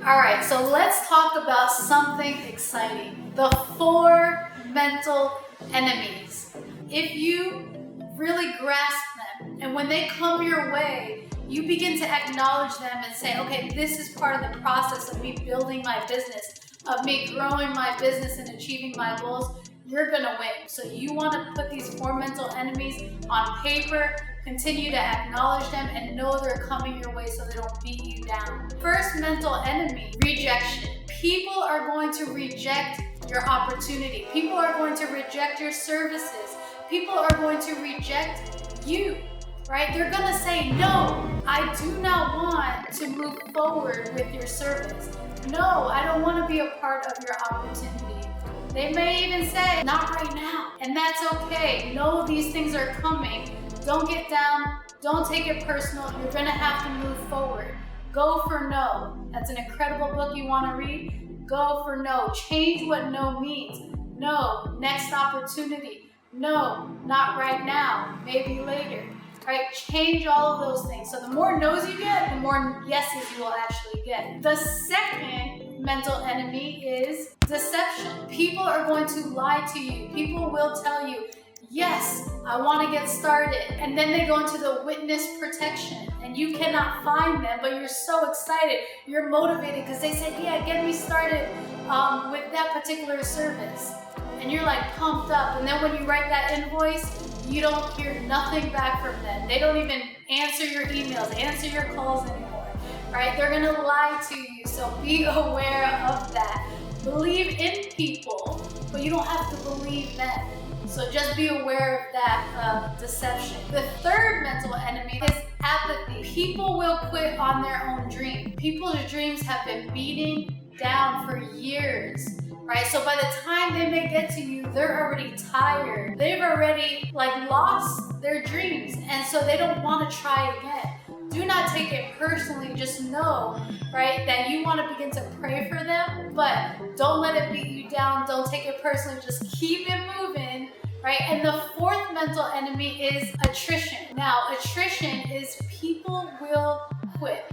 All right, so let's talk about something exciting. The 4 mental enemies. If you really grasp them, and when they come your way, you begin to acknowledge them and say, okay, this is part of the process of me building my business, of me growing my business and achieving my goals, you're gonna win. So you wanna put these 4 mental enemies on paper, continue to acknowledge them, and know they're coming your way so they don't beat you down. First mental enemy, rejection. People are going to reject your opportunity. People are going to reject your services. People are going to reject you, right? They're gonna say, no, I do not want to move forward with your service. No, I don't wanna be a part of your opportunity. They may even say, not right now, and that's okay. Know these things are coming. Don't get down, don't take it personal. You're gonna have to move forward. Go for no. That's an incredible book you wanna read. Go for no. Change what no means. No, next opportunity. No, not right now, maybe later. Right? Change all of those things. So the more no's you get, the more yeses you will actually get. The second mental enemy is deception. People are going to lie to you. People will tell you, yes, I want to get started. And then they go into the witness protection and you cannot find them, but you're so excited. You're motivated because they said, yeah, get me started with that particular service. And you're like pumped up. And then when you write that invoice, you don't hear nothing back from them. They don't even answer your emails, answer your calls anymore, right? They're gonna lie to you, so be aware of that. Believe in people, but you don't have to believe them. So just be aware of that deception. The third mental enemy is apathy. People will quit on their own dream. People's dreams have been beating down for years. Right? So by the time they may get to you, they're already tired. They've already lost their dreams. And so they don't want to try again. Do not take it personally. Just know, right, that you want to begin to pray for them, but don't let it beat you down. Don't take it personally. Just keep it moving, right? And the fourth mental enemy is attrition. Now, attrition is people will quit,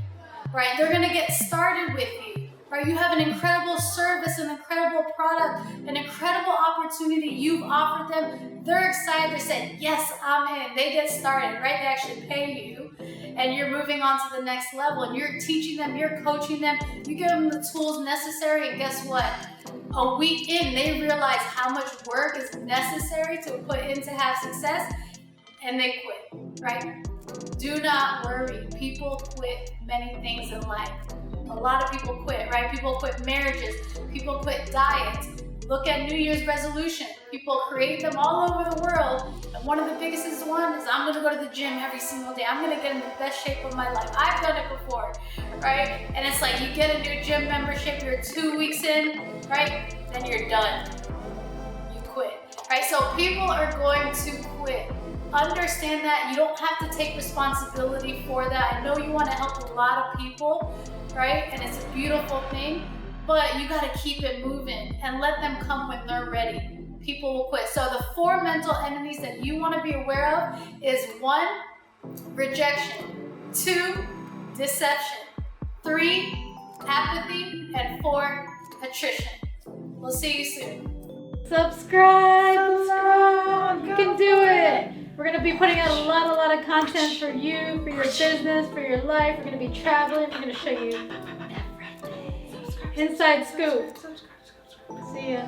right? They're going to get started with you. Right? You have an incredible service, an incredible product, an incredible opportunity you've offered them. They're excited. They said, yes, I'm in. They get started, right? They actually pay you, and you're moving on to the next level, and you're teaching them, you're coaching them, you give them the tools necessary, and guess what? A week in, they realize how much work is necessary to put in to have success, and they quit, right? Do not worry. People quit many things in life. A lot of people quit, right? People quit marriages. People quit diets. Look at New Year's resolution. People create them all over the world. And one of the biggest one is I'm gonna go to the gym every single day. I'm gonna get in the best shape of my life. I've done it before, right? And it's like you get a new gym membership, you're 2 weeks in, right? Then you're done. You quit, right? So people are going to quit. Understand that. You don't have to take responsibility for that. I know you want to help a lot of people, right? And it's a beautiful thing, but you got to keep it moving and let them come when they're ready. People will quit. So the 4 mental enemies that you want to be aware of is 1, rejection, 2, deception, 3, apathy, and 4, attrition. We'll see you soon. Subscribe. You can do it. We're going to be putting out a lot of content for you, for your business, for your life. We're going to be traveling. We're going to show you everything. Inside scoop. See ya.